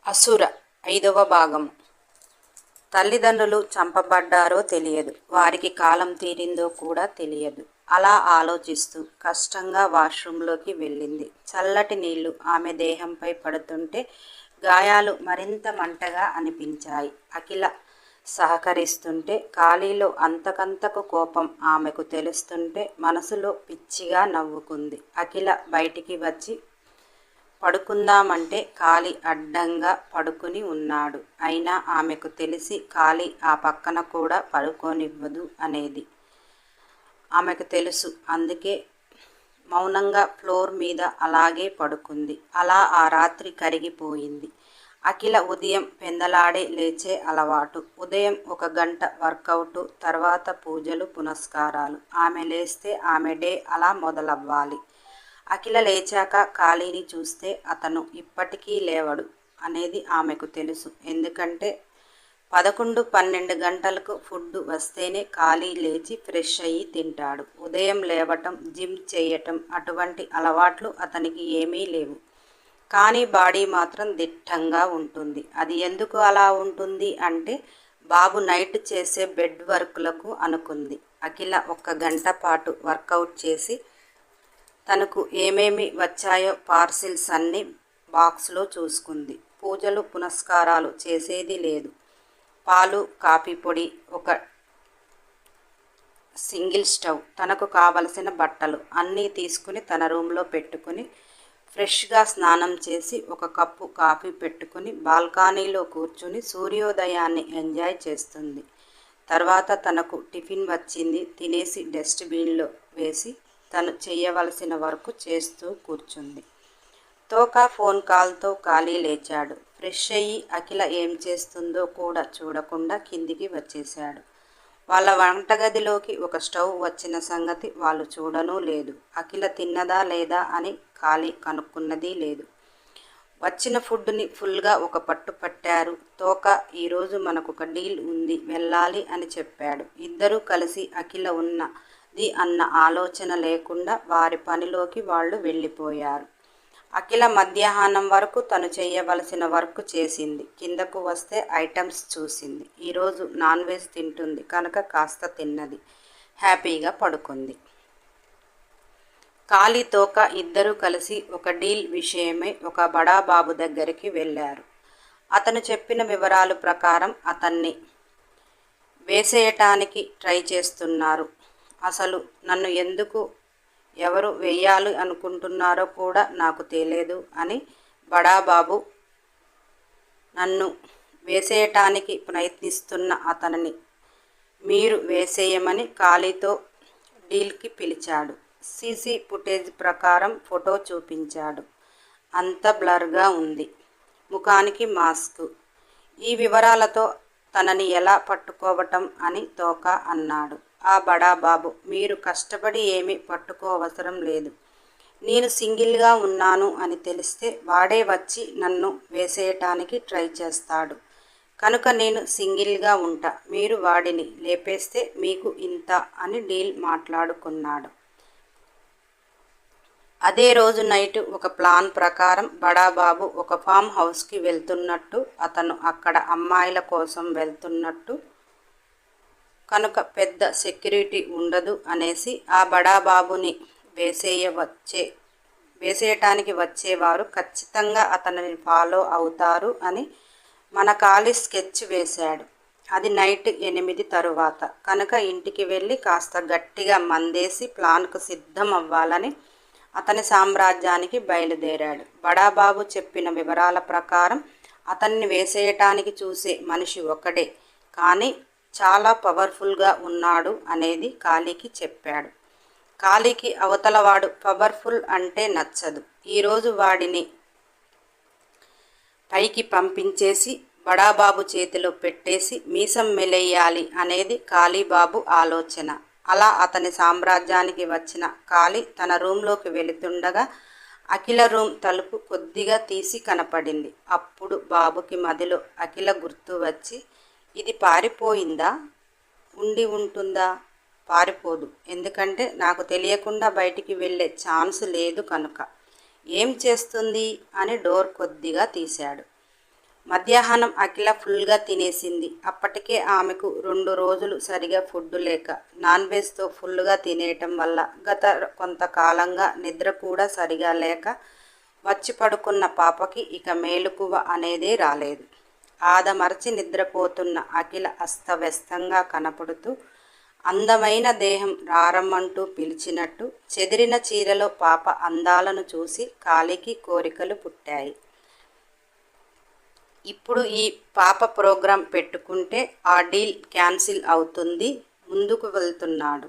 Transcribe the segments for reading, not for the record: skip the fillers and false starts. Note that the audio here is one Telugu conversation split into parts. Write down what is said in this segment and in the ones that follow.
అసుర 5వ భాగం. తల్లిదండ్రులు చంపబడ్డారో తెలియదు, వారికి కాలం తీరిందో కూడా తెలియదు. అలా ఆలోచిస్తూ కష్టంగా వాష్రూంలోకి వెళ్ళింది. చల్లటి నీళ్లు ఆమె దేహంపై పడుతుంటే గాయాలు మరింత మంటగా అనిపించాయి. అఖిల సహకరిస్తుంటే కాళీలో అంతకంతకు కోపం ఆమెకు తెలుస్తుంటే మనసులో పిచ్చిగా నవ్వుకుంది. అఖిల బయటికి వచ్చి పడుకుందామంటే కాళీ అడ్డంగా పడుకుని ఉన్నాడు. అయినా ఆమెకు తెలిసి కాళీ ఆ పక్కన కూడా పడుకోనివ్వదు అనేది ఆమెకు తెలుసు. అందుకే మౌనంగా ఫ్లోర్ మీద అలాగే పడుకుంది. అలా ఆ రాత్రి కరిగిపోయింది. అఖిల ఉదయం పెందలాడే లేచే అలవాటు. ఉదయం 1 గంట వర్కౌటు, తర్వాత పూజలు పునస్కారాలు. ఆమె లేస్తే ఆమె డే అలా మొదలవ్వాలి. అఖిల లేచాక కాళీని చూస్తే అతను ఇప్పటికీ లేవడు అనేది ఆమెకు తెలుసు. ఎందుకంటే 11-12 గంటలకు ఫుడ్ వస్తేనే కాళీ లేచి ఫ్రెష్ అయ్యి తింటాడు. ఉదయం లేవటం, జిమ్ చేయటం అటువంటి అలవాట్లు అతనికి ఏమీ లేవు. కానీ బాడీ మాత్రం దిట్టంగా ఉంటుంది. అది ఎందుకు అలా ఉంటుంది అంటే బాబు నైట్ చేసే బెడ్ వర్క్లకు అనుకుంది. అఖిల 1 గంట పాటు వర్కౌట్ చేసి తనకు ఏమేమి వచ్చాయో పార్సిల్స్ అన్నీ బాక్స్లో చూసుకుంది. పూజలు పునస్కారాలు చేసేది లేదు. పాలు, కాఫీ పొడి, ఒక సింగిల్ స్టవ్, తనకు కావలసిన బట్టలు అన్నీ తీసుకుని తన రూమ్లో పెట్టుకుని ఫ్రెష్గా స్నానం చేసి 1 కప్పు కాఫీ పెట్టుకుని బాల్కనీలో కూర్చుని సూర్యోదయాన్ని ఎంజాయ్ చేస్తుంది. తర్వాత తనకు టిఫిన్ వచ్చింది. తినేసి డస్ట్బిన్లో వేసి తను చేయవలసిన వర్క్ చేస్తూ కూర్చుంది. తోక ఫోన్ కాల్తో కాళీ లేచాడు. ఫ్రెష్ అయ్యి అఖిల ఏం చేస్తుందో కూడా చూడకుండా కిందికి వచ్చేశాడు. వాళ్ళ వంటగదిలోకి 1 స్టవ్ వచ్చిన సంగతి వాళ్ళు చూడనూ లేదు. అఖిల తిన్నదా లేదా అని కాళీ కనుక్కున్నది లేదు. వచ్చిన ఫుడ్ని ఫుల్గా 1 పట్టు పట్టారు. తోక ఈరోజు మనకొక డీల్ ఉంది, వెళ్ళాలి అని చెప్పాడు. ఇద్దరూ కలిసి అఖిల ఉన్నది అన్న ఆలోచన లేకుండా వారి పనిలోకి వాళ్ళు వెళ్ళిపోయారు. అఖిల మధ్యాహ్నం వరకు తను చేయవలసిన వర్క్ చేసింది. కిందకు వస్తే ఐటమ్స్ చూసింది. ఈరోజు నాన్ వెజ్ తింటుంది కనుక కాస్త తిన్నది. హ్యాపీగా పడుకుంది. కాళీ, తోక ఇద్దరూ కలిసి ఒక డీల్ విషయమై ఒక బడా బాబు దగ్గరికి వెళ్ళారు. అతను చెప్పిన వివరాల ప్రకారం అతన్ని వేసేయటానికి ట్రై చేస్తున్నారు. అసలు నన్ను ఎందుకు ఎవరు వెయ్యాలి అనుకుంటున్నారో కూడా నాకు తెలియదు అని బడాబాబు నన్ను వేసేయటానికి ప్రయత్నిస్తున్న అతనిని మీరు వేసేయమని కాళీతో డీల్కి పిలిచాడు. సీసీ ఫుటేజ్ ప్రకారం ఫోటో చూపించాడు. అంత బ్లర్గా ఉంది. ముఖానికి మాస్క్. ఈ వివరాలతో తనని ఎలా పట్టుకోవటం అని తోక అన్నాడు. ఆ బడాబాబు మీరు కష్టపడి ఏమీ పట్టుకోవసరం లేదు. నేను సింగిల్గా ఉన్నాను అని తెలిస్తే వాడే వచ్చి నన్ను వేసేయటానికి ట్రై చేస్తాడు కనుక నేను సింగిల్గా ఉంటా. మీరు వాడిని లేపేస్తే మీకు ఇంత అని డీల్ మాట్లాడుకున్నాడు. అదే రోజు నైట్ ఒక ప్లాన్ ప్రకారం బడాబాబు ఒక ఫామ్ హౌస్కి వెళ్తున్నట్టు, అతను అక్కడ అమ్మాయిల కోసం వెళ్తున్నట్టు కనుక పెద్ద సెక్యూరిటీ ఉండదు అనేసి ఆ బడాబాబుని వేసేయటానికి వచ్చేవారు ఖచ్చితంగా అతనిని ఫాలో అవుతారు అని మన కాళీ స్కెచ్ వేశాడు. అది నైట్ 8 తరువాత కనుక ఇంటికి వెళ్ళి కాస్త గట్టిగా మందేసి ప్లాన్కు సిద్ధం అవ్వాలని అతని సామ్రాజ్యానికి బయలుదేరాడు. బడాబాబు చెప్పిన వివరాల ప్రకారం అతన్ని వేసేయటానికి చూసే మనిషి ఒకడే, కానీ చాలా పవర్ఫుల్గా ఉన్నాడు అనేది కాళీకి చెప్పాడు. కాళీకి అవతలవాడు పవర్ఫుల్ అంటే నచ్చదు. ఈరోజు వాడిని పైకి పంపించేసి బడాబాబు చేతిలో పెట్టేసి మీసం మెలేయాలి అనేది కాళీబాబు ఆలోచన. అలా అతని సామ్రాజ్యానికి వచ్చిన కాళీ తన రూంలోకి వెళుతుండగా అఖిల రూమ్ తలుపు కొద్దిగా తీసి కనపడింది. అప్పుడు బాబుకి మదిలో అఖిల గుర్తు వచ్చి, ఇది పారిపోయిందా? ఉండి ఉంటుందా? పారిపోదు, ఎందుకంటే నాకు తెలియకుండా బయటికి వెళ్ళే ఛాన్స్ లేదు కనుక. ఏం చేస్తుంది అని డోర్ కొద్దిగా తీశాడు. మధ్యాహ్నం అఖిల ఫుల్గా తినేసింది. అప్పటికే ఆమెకు 2 రోజులు సరిగా ఫుడ్ లేక నాన్ వెజ్తో ఫుల్గా తినేయటం వల్ల గత కొంతకాలంగా నిద్ర కూడా సరిగా లేక వచ్చి పడుకున్న పాపకి ఇక మేలుకువ అనేదే రాలేదు. ఆదమరచి నిద్రపోతున్న అఖిల అస్తవ్యస్తంగా కనపడుతూ అందమైన దేహం రారమ్మంటూ పిలిచినట్టు చెదిరిన చీరలో పాప అందాలను చూసి కాలికి కోరికలు పుట్టాయి. ఇప్పుడు ఈ పాప ప్రోగ్రాం పెట్టుకుంటే ఆ డీల్ క్యాన్సిల్ అవుతుంది. ముందుకు వెళ్తున్నాడు.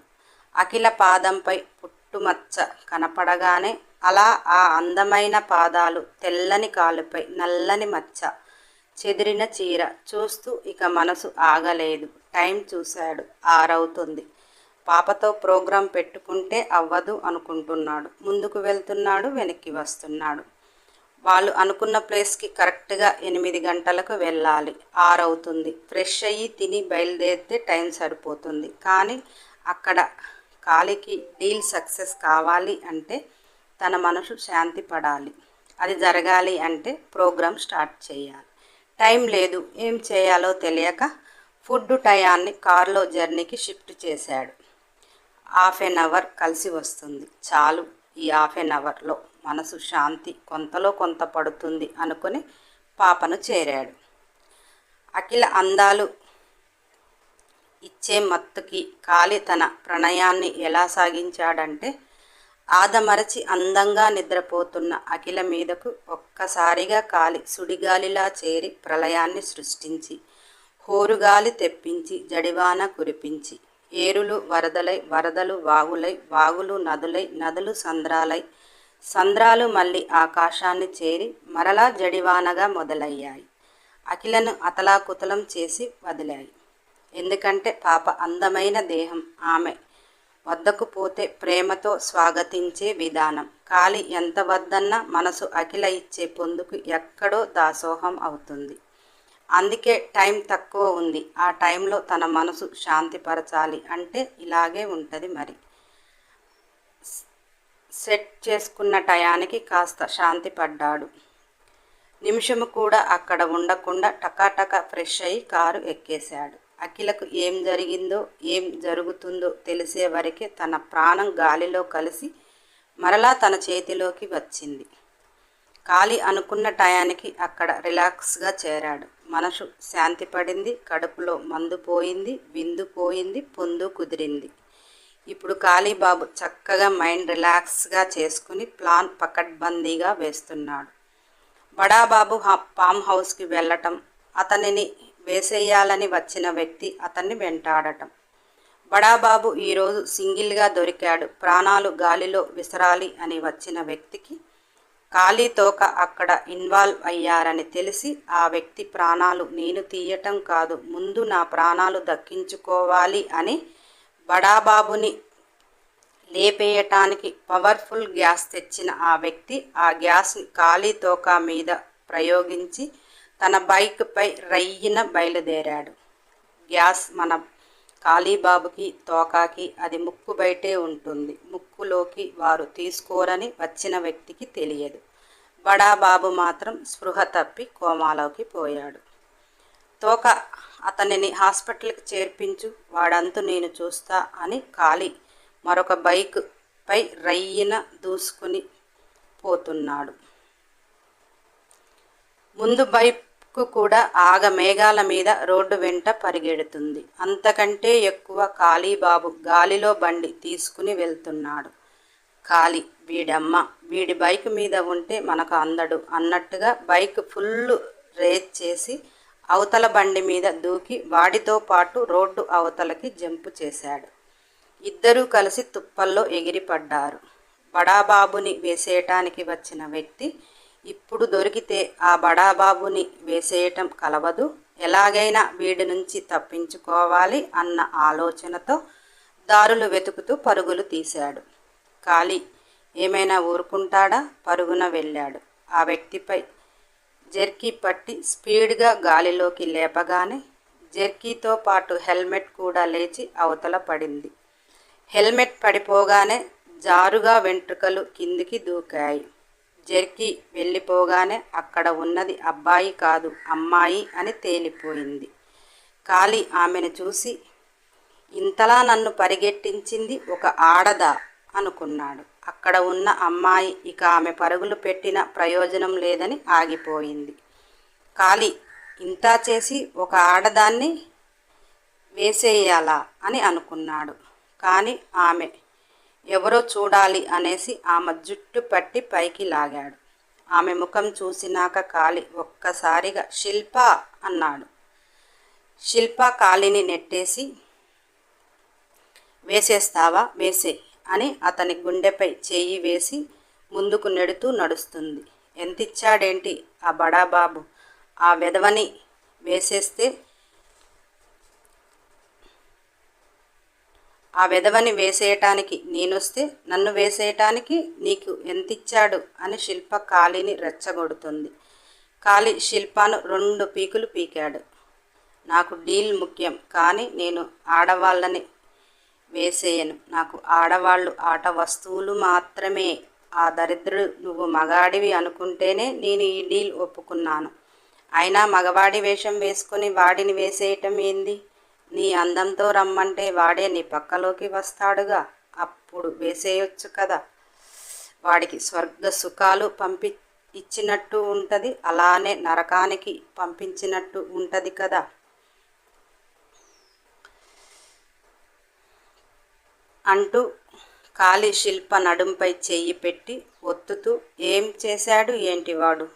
అఖిల పాదంపై పుట్టుమచ్చ కనపడగానే అలా ఆ అందమైన పాదాలు, తెల్లని కాలుపై నల్లని మచ్చ, చెదిరిన చీర చూస్తూ ఇక మనసు ఆగలేదు. టైం చూశాడు. 6 అవుతుంది. పాపతో ప్రోగ్రాం పెట్టుకుంటే అవ్వదు అనుకుంటున్నాడు. ముందుకు వెళ్తున్నాడు, వెనక్కి వస్తున్నాడు. వాళ్ళు అనుకున్న ప్లేస్కి కరెక్ట్గా 8 గంటలకు వెళ్ళాలి. 6 అవుతుంది. ఫ్రెష్ అయ్యి తిని బయలుదేరితే టైం సరిపోతుంది. కానీ అక్కడ కాలికి డీల్ సక్సెస్ కావాలి అంటే తన మనసు శాంతి పడాలి. అది జరగాలి అంటే ప్రోగ్రాం స్టార్ట్ చేయాలి. టైం లేదు. ఏం చేయాలో తెలియక ఫుడ్ టయాన్ని కారులో జర్నీకి షిఫ్ట్ చేశాడు. 1/2 అవర్ కలిసి వస్తుంది. చాలు, ఈ 1/2 అవర్లో మనసు శాంతి కొంతలో కొంత పడుతుంది అనుకుని పాపను చేరాడు. అఖిల అందాలు ఇచ్చే మత్తుకి కాలి తన ప్రణయాన్ని ఎలా సాగించాడంటే ఆదమరచి అందంగా నిద్రపోతున్న అఖిల మీదకు ఒక్కసారిగా కాలి సుడిగాలిలా చేరి ప్రళయాన్ని సృష్టించి హోరుగాలి తెప్పించి జడివాన కురిపించి ఏరులు వరదలై, వరదలు వాగులై, వాగులు నదులై, నదులు సంద్రాలై, సంద్రాలు మళ్ళీ ఆకాశాన్ని చేరి మరలా జడివానగా మొదలయ్యాయి. అఖిలను అతలాకుతలం చేసి వదిలాయి. ఎందుకంటే పాప అందమైన దేహం ఆమె వద్దకు పోతే ప్రేమతో స్వాగతించే విధానం. కాలి ఎంత వద్దన్నా మనసు అఖిల ఇచ్చే పొందుకు ఎక్కడో దాసోహం అవుతుంది. అందుకే టైం తక్కువ ఉంది. ఆ టైంలో తన మనసు శాంతిపరచాలి అంటే ఇలాగే ఉంటుంది మరి. సెట్ చేసుకున్న టయానికి కాస్త శాంతి పడ్డాడు. నిమిషము కూడా అక్కడ ఉండకుండా టకాటక ఫ్రెష్ అయ్యి కారు ఎక్కేశాడు. అఖిలకు ఏం జరిగిందో ఏం జరుగుతుందో తెలిసే వరకే తన ప్రాణం గాలిలో కలిసి మరలా తన చేతిలోకి వచ్చింది. కాలి అనుకున్న టయానికి అక్కడ రిలాక్స్గా చేరాడు. మనసు శాంతి పడింది. కడుపులో మందు పోయింది, విందు పోయింది, పొందు కుదిరింది. ఇప్పుడు కాళీబాబు చక్కగా మైండ్ రిలాక్స్గా చేసుకుని ప్లాన్ పకడ్బందీగా వేస్తున్నాడు. బడాబాబు ఫామ్ హౌస్కి వెళ్ళటం, అతనిని వేసేయాలని వచ్చిన వ్యక్తి అతన్ని వెంటాడటం. బడాబాబు ఈరోజు సింగిల్గా దొరికాడు. ప్రాణాలు గాలిలో విసరాలి అని వచ్చిన వ్యక్తికి కాళీ తోక అక్కడ ఇన్వాల్వ్ అయ్యారని తెలిసి ఆ వ్యక్తి ప్రాణాలు నేను తీయటం కాదు, ముందు నా ప్రాణాలు దక్కించుకోవాలి అని బడాబాబుని లేపేయటానికి పవర్ఫుల్ గ్యాస్ తెచ్చిన ఆ వ్యక్తి ఆ గ్యాస్ని కాళీ తోక మీద ప్రయోగించి తన బైక్పై రయ్యిన బయలుదేరాడు. గ్యాస్ మన కాళీబాబుకి తోకాకి అది ముక్కు బయటే ఉంటుంది. ముక్కులోకి వారు తీసుకోరని వచ్చిన వ్యక్తికి తెలియదు. బడాబాబు మాత్రం స్పృహ తప్పి కోమాలోకి పోయాడు. తోక అతనిని హాస్పిటల్కి చేర్పించు, వాడంతు నేను చూస్తా అని కాళీ మరొక బైక్ పై రయ్యిన దూసుకుని పోతున్నాడు. ముందు బైక్ కూడా ఆగమేఘాల మీద రోడ్డు వెంట పరిగెడుతుంది. అంతకంటే ఎక్కువ కాళీబాబు గాలిలో బండి తీసుకుని వెళ్తున్నాడు. కాళీ వీడమ్మ, వీడి బైక్ మీద ఉంటే మనకు అందడు అన్నట్టుగా బైక్ ఫుల్ రేస్ చేసి అవతల బండి మీద దూకి వాడితో పాటు రోడ్డు అవతలకి జంపు చేశాడు. ఇద్దరూ కలిసి తుప్పల్లో ఎగిరిపడ్డారు. బడాబాబుని వేసేయటానికి వచ్చిన వ్యక్తి ఇప్పుడు దొరికితే ఆ బడాబాబుని వేసేయటం కలవదు, ఎలాగైనా వీడి నుంచి తప్పించుకోవాలి అన్న ఆలోచనతో దారులు వెతుకుతూ పరుగులు తీశాడు. కాళీ ఏమైనా ఊరుకుంటాడా? పరుగున వెళ్ళాడు. ఆ వ్యక్తిపై జెర్కీ పట్టి స్పీడ్గా గాలిలోకి లేపగానే జెర్కీతో పాటు హెల్మెట్ కూడా లేచి అవతల పడింది. హెల్మెట్ పడిపోగానే జారుగా వెంట్రుకలు కిందికి దూకాయి. జర్కి వెళ్ళిపోగానే అక్కడ ఉన్నది అబ్బాయి కాదు అమ్మాయి అని తేలిపోయింది. కాళీ ఆమెను చూసి, ఇంతలా నన్ను పరిగెట్టించింది ఒక ఆడదా అనుకున్నాడు. అక్కడ ఉన్న అమ్మాయి ఇక ఆమె పరుగులు పెట్టిన ప్రయోజనం లేదని ఆగిపోయింది. కాళీ ఇంతా చేసి ఒక ఆడదాన్ని వేసేయాలా అని అనుకున్నాడు. కానీ ఆమె ఎవరో చూడాలి అనేసి ఆమె జుట్టు పట్టి పైకి లాగాడు. ఆమె ముఖం చూసినాక కాళీ ఒక్కసారిగా శిల్ప అన్నాడు. శిల్ప కాళీని నెట్టేసి, వేసేస్తావా, వేసేయ్ అని అతని గుండెపై చేయి వేసి ముందుకు నెడుతూ నడుస్తుంది. ఎంతిచ్చాడేంటి ఆ బడాబాబు? ఆ వెధవని వేసేస్తే ఆ వెధవని వేసేయటానికి నేనొస్తే నన్ను వేసేయటానికి నీకు ఎంతిచ్చాడు అని శిల్ప కాళీని రెచ్చగొడుతుంది. కాళీ శిల్పను 2 పీకులు పీకాడు. నాకు డీల్ ముఖ్యం, కానీ నేను ఆడవాళ్ళని వేసేయను. నాకు ఆడవాళ్ళు ఆట వస్తువులు మాత్రమే. ఆ దరిద్రుడు నువ్వు మగాడివి అనుకుంటేనే నేను ఈ డీల్ ఒప్పుకున్నాను. అయినా మగవాడి వేషం వేసుకొని వాడిని వేసేయటం ఏంది? నీ అందంతో రమ్మంటే వాడే నీ పక్కలోకి వస్తాడుగా, అప్పుడు వేసేయొచ్చు కదా. వాడికి స్వర్గ సుఖాలు ఇచ్చినట్టు ఉంటుంది, అలానే నరకానికి పంపించినట్టు ఉంటుంది కదా. అంటూ కాళీ శిల్ప నడుంపై చెయ్యి పెట్టి ఒత్తుతూ, ఏం చేశాడు ఏంటి వాడు?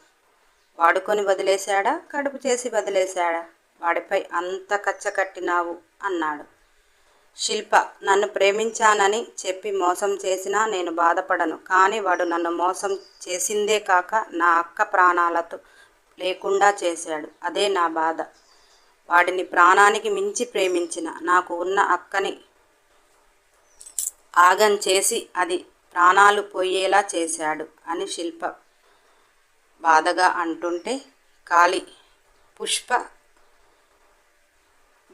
వాడుకొని వదిలేశాడా, కడుపు చేసి వదిలేశాడా? వాడిపై అంత కచ్చకట్టినావు అన్నాడు. శిల్ప, నన్ను ప్రేమించానని చెప్పి మోసం చేసినా నేను బాధపడను. కానీ వాడు నన్ను మోసం చేసిందే కాక నా అక్క ప్రాణాలతో లేకుండా చేశాడు. అదే నా బాధ. వాడిని ప్రాణానికి మించి ప్రేమించిన నాకు ఉన్న అక్కని ఆగం చేసి అది ప్రాణాలు పోయేలా చేశాడు అని శిల్ప బాధగా అంటుంటే, కాళీ, పుష్ప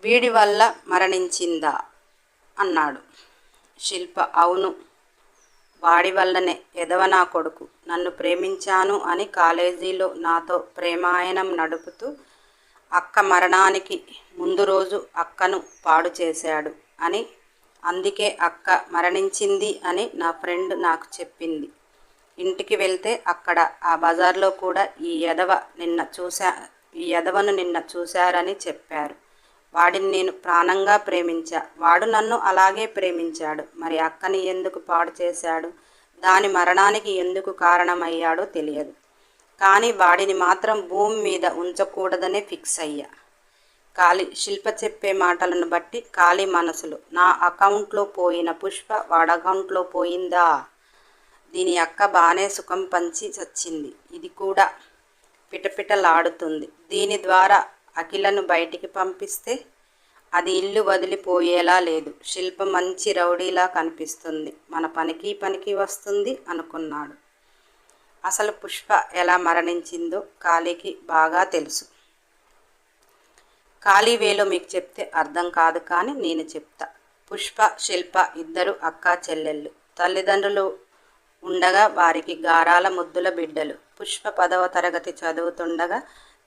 వీడి వల్ల మరణించిందా అన్నాడు. శిల్ప, అవును, వాడి వల్లనే. ఎదవ నా కొడుకు నన్ను ప్రేమించాను అని కాలేజీలో నాతో ప్రేమాయణం నడుపుతూ అక్క మరణానికి ముందు రోజు అక్కను పాడు చేశాడు అని, అందుకే అక్క మరణించింది అని నా ఫ్రెండ్ నాకు చెప్పింది. ఇంటికి వెళ్తే అక్కడ ఆ బజార్లో కూడా ఈ ఎదవను నిన్న చూశారని చెప్పారు. వాడిని నేను ప్రాణంగా ప్రేమించా. వాడు నన్ను అలాగే ప్రేమించాడు. మరి అక్కని ఎందుకు పాడు చేశాడు? దాని మరణానికి ఎందుకు కారణమయ్యాడో తెలియదు. కానీ వాడిని మాత్రం భూమి మీద ఉంచకూడదనే ఫిక్స్ అయ్యా. కాళీ శిల్ప చెప్పే మాటలను బట్టి కాళీ మనసులో, నా అకౌంట్లో పోయిన పుష్ప వాడి అకౌంట్లో పోయిందా? దీని అక్క బాగానే సుఖం పంచి చచ్చింది. ఇది కూడా పిటపిటలాడుతుంది. దీని ద్వారా అఖిలను బయటికి పంపిస్తే అది ఇల్లు వదిలిపోయేలా లేదు. శిల్ప మంచి రౌడీలా కనిపిస్తుంది. మన పనికి వస్తుంది అనుకున్నాడు. అసలు పుష్ప ఎలా మరణించిందో కాళీకి బాగా తెలుసు. కాళీ వేలో మీకు చెప్తే అర్థం కాదు, కానీ నేను చెప్తా. పుష్ప, శిల్ప ఇద్దరు అక్కా చెల్లెళ్ళు. తల్లిదండ్రులు ఉండగా వారికి గారాల ముద్దుల బిడ్డలు. పుష్ప 10వ తరగతి చదువుతుండగా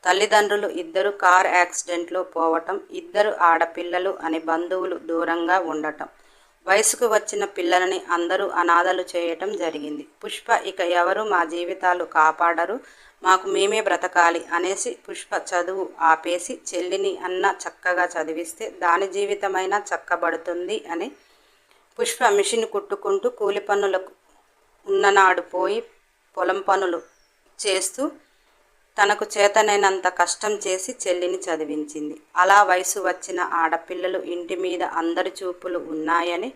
తల్లిదండ్రులు ఇద్దరు కార్ యాక్సిడెంట్లో పోవటం, ఇద్దరు ఆడపిల్లలు అని బంధువులు దూరంగా ఉండటం, వయసుకు వచ్చిన పిల్లలని అందరూ అనాథలు చేయటం జరిగింది. పుష్ప ఇక ఎవరు మా జీవితాలు కాపాడరు, మాకు మేమే బ్రతకాలి అనేసి పుష్ప చదువు ఆపేసి చెల్లిని అన్న చక్కగా చదివిస్తే దాని జీవితమైనా చక్కబడుతుంది అని పుష్ప మిషన్ కుట్టుకుంటూ కూలి పనులకు ఉన్ననాడు పోయి పొలం పనులు చేస్తూ తనకు చేతనైనంత కష్టం చేసి చెల్లిని చదివించింది. అలా వయసు వచ్చిన ఆడపిల్లలు ఇంటి మీద అందరి చూపులు ఉన్నాయని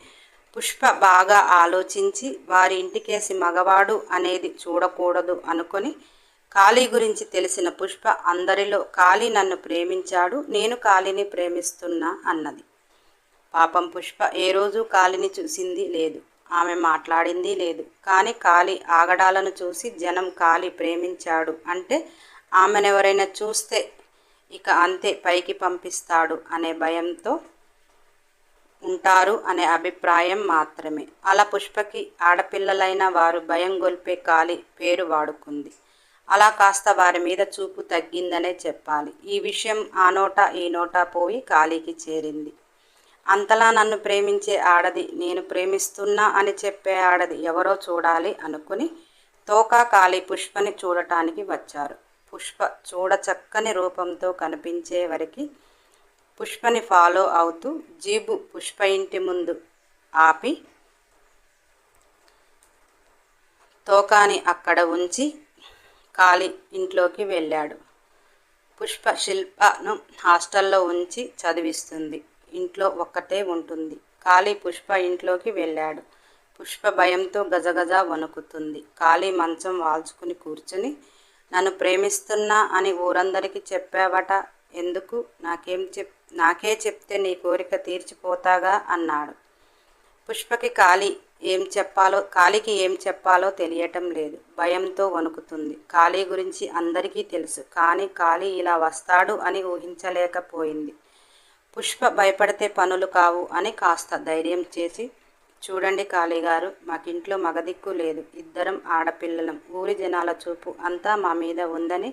పుష్ప బాగా ఆలోచించి వారి ఇంటికేసి మగవాడు అనేది చూడకూడదు అనుకొని కాళీ గురించి తెలిసిన పుష్ప అందరిలో కాళీ నన్ను ప్రేమించాడు, నేను కాళీని ప్రేమిస్తున్నా అన్నది. పాపం పుష్ప ఏ రోజు కాళీని చూసింది లేదు, ఆమె మాట్లాడింది లేదు. కానీ కాళీ ఆగడాలను చూసి జనం కాళీ ప్రేమించాడు అంటే ఆమెనెవరైనా చూస్తే ఇక అంతే పైకి పంపిస్తాడు అనే భయంతో ఉంటారు అనే అభిప్రాయం మాత్రమే. అలా పుష్పకి ఆడపిల్లలైన వారు భయం గొల్పే కాళీ పేరు వాడుకుంది. అలా కాస్త వారి మీద చూపు తగ్గిందనే చెప్పాలి. ఈ విషయం ఆ నోట ఈ నోట పోయి కాళీకి చేరింది. అంతలా నన్ను ప్రేమించే ఆడది, నేను ప్రేమిస్తున్నా అని చెప్పే ఆడది ఎవరో చూడాలి అనుకుని తోకా కాళీ పుష్పని చూడటానికి వచ్చారు. పుష్ప చూడచక్కని రూపంతో కనిపించే వరకు పుష్పని ఫాలో అవుతూ జీబు పుష్ప ఇంటి ముందు ఆపి తోకాని అక్కడ ఉంచి కాళీ ఇంట్లోకి వెళ్ళాడు. పుష్ప శిల్పను హాస్టల్లో ఉంచి చదివిస్తుంది. ఇంట్లో ఒక్కటే ఉంటుంది. కాళీ పుష్ప ఇంట్లోకి వెళ్ళాడు. పుష్ప భయంతో గజగజ వణుకుతుంది. కాళీ మంచం వాల్చుకుని కూర్చుని, నన్ను ప్రేమిస్తున్నా అని ఊరందరికీ చెప్పావట, ఎందుకు? నాకే చెప్తే నీ కోరిక తీర్చిపోతాగా అన్నాడు. పుష్పకి కాళీకి ఏం చెప్పాలో తెలియటం లేదు. భయంతో వణుకుతుంది. కాళీ గురించి అందరికీ తెలుసు, కానీ కాళీ ఇలా వస్తాడు అని ఊహించలేకపోయింది. పుష్ప భయపడితే పనులు కావు అని కాస్త ధైర్యం చేసి, చూడండి కాళీగారు, మాకింట్లో మగదిక్కు లేదు, ఇద్దరం ఆడపిల్లలం, ఊరి జనాల చూపు అంతా మా మీద ఉందని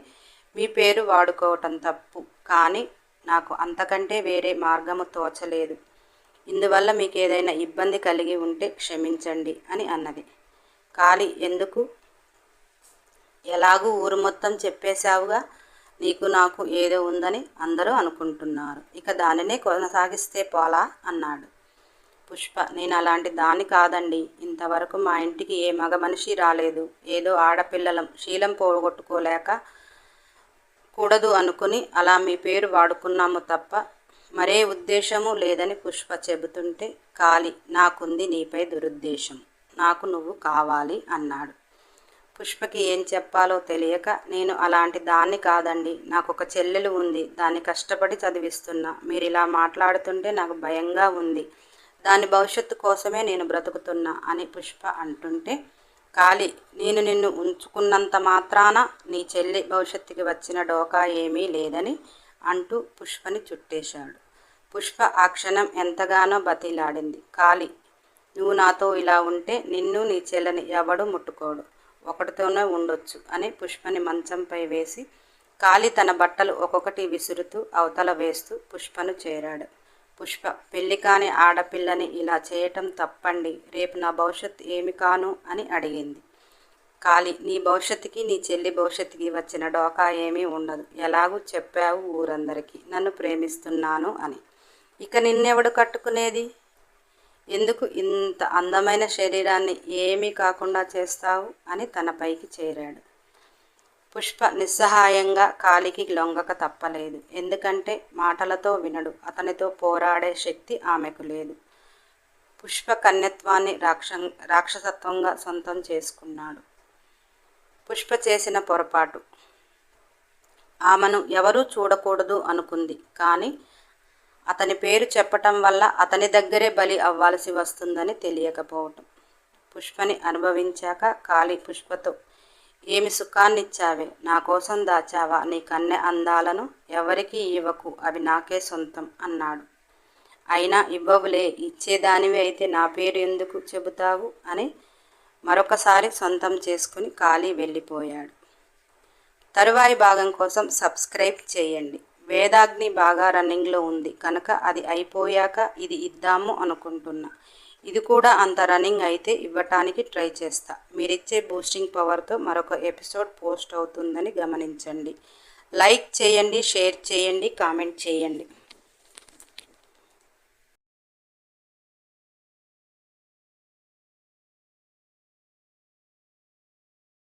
మీ పేరు వాడుకోవటం తప్పు, కానీ నాకు అంతకంటే వేరే మార్గము తోచలేదు. ఇందువల్ల మీకు ఏదైనా ఇబ్బంది కలిగి ఉంటే క్షమించండి అని అన్నది. కాళీ, ఎందుకు? ఎలాగూ ఊరు మొత్తం చెప్పేశావుగా, నీకు నాకు ఏదో ఉందని అందరూ అనుకుంటున్నారు, ఇక దానినే కొనసాగిస్తే పోలా అన్నాడు. పుష్ప, నేను అలాంటి దాన్ని కాదండి. ఇంతవరకు మా ఇంటికి ఏ మగ మనిషి రాలేదు. ఏదో ఆడపిల్లలం, శీలం పోగొట్టుకోలేక కూడదు అనుకుని అలా మీ పేరు వాడుకున్నాము తప్ప మరే ఉద్దేశము లేదని పుష్ప చెబుతుంటే, కాళీ, నాకుంది నీపై దురుద్దేశం, నాకు నువ్వు కావాలి అన్నాడు. పుష్పకి ఏం చెప్పాలో తెలియక, నేను అలాంటి దాన్ని కాదండి, నాకు ఒక చెల్లెలు ఉంది, దాన్ని కష్టపడి చదివిస్తున్నా, మీరు ఇలా మాట్లాడుతుంటే నాకు భయంగా ఉంది, దాని భవిష్యత్తు కోసమే నేను బ్రతుకుతున్నా అని పుష్ప అంటుంటే, కాళీ, నేను నిన్ను ఉంచుకున్నంత మాత్రాన నీ చెల్లి భవిష్యత్తుకి వచ్చిన డోకా ఏమీ లేదని అంటూ పుష్పని చుట్టేశాడు. పుష్ప ఆ క్షణం ఎంతగానో బతిలాడింది. కాళీ, నువ్వు నాతో ఇలా ఉంటే నిన్ను నీ చెల్లని ఎవడు ముట్టుకోడు, ఒకటితోనే ఉండొచ్చు అని పుష్పని మంచంపై వేసి, కాళీ తన బట్టలు ఒక్కొక్కటి విసురుతూ అవతల వేస్తూ పుష్పను చేరాడు. పుష్ప, పెళ్లి కాని ఆడపిల్లని ఇలా చేయటం తప్పండి, రేపు నా భవిష్యత్తు ఏమి కాను అని అడిగింది. కాళీ, నీ భవిష్యత్తుకి నీ చెల్లి భవిష్యత్తుకి వచ్చిన డోకా ఏమీ ఉండదు, ఎలాగూ చెప్పావు ఊరందరికీ నన్ను ప్రేమిస్తున్నాను అని, ఇక నిన్నెవడు కట్టుకునేది? ఎందుకు ఇంత అందమైన శరీరాన్ని ఏమీ కాకుండా చేస్తావు అని తన పైకి చేరాడు. పుష్ప నిస్సహాయంగా కాళీకి లొంగక తప్పలేదు. ఎందుకంటే మాటలతో వినడు, అతనితో పోరాడే శక్తి ఆమెకు లేదు. పుష్ప కన్యత్వాన్ని రాక్షసత్వంగా సొంతం చేసుకున్నాడు. పుష్ప చేసిన పొరపాటు, ఆమెను ఎవరూ చూడకూడదు అనుకుంది, కానీ అతని పేరు చెప్పటం వల్ల అతని దగ్గరే బలి అవ్వాల్సి వస్తుందని తెలియకపోవటం. పుష్పని అనుభవించాక కాళీ పుష్పతో, ఏమి సుఖాన్నిచ్చావే, నా కోసం దాచావా నీ కన్నె అందాలను, ఎవరికీ ఇవ్వకు, అవి నాకే సొంతం అన్నాడు. అయినా ఇవ్వవులే, ఇచ్చేదానివి అయితే నా పేరు ఎందుకు చెబుతావు అని మరొకసారి సొంతం చేసుకుని కాళీ వెళ్ళిపోయాడు. తరువాయి భాగం కోసం సబ్స్క్రైబ్ చేయండి. వేదాగ్ని బాగా రన్నింగ్లో ఉంది కనుక అది అయిపోయాక ఇది ఇద్దాము అనుకుంటున్నా. ఇది కూడా అంత రన్నింగ్ అయితే ఇవ్వటానికి ట్రై చేస్తా. మీరిచ్చే బూస్టింగ్ పవర్తో మరొక ఎపిసోడ్ పోస్ట్ అవుతుందని గమనించండి. లైక్ చేయండి, షేర్ చేయండి, కామెంట్ చేయండి.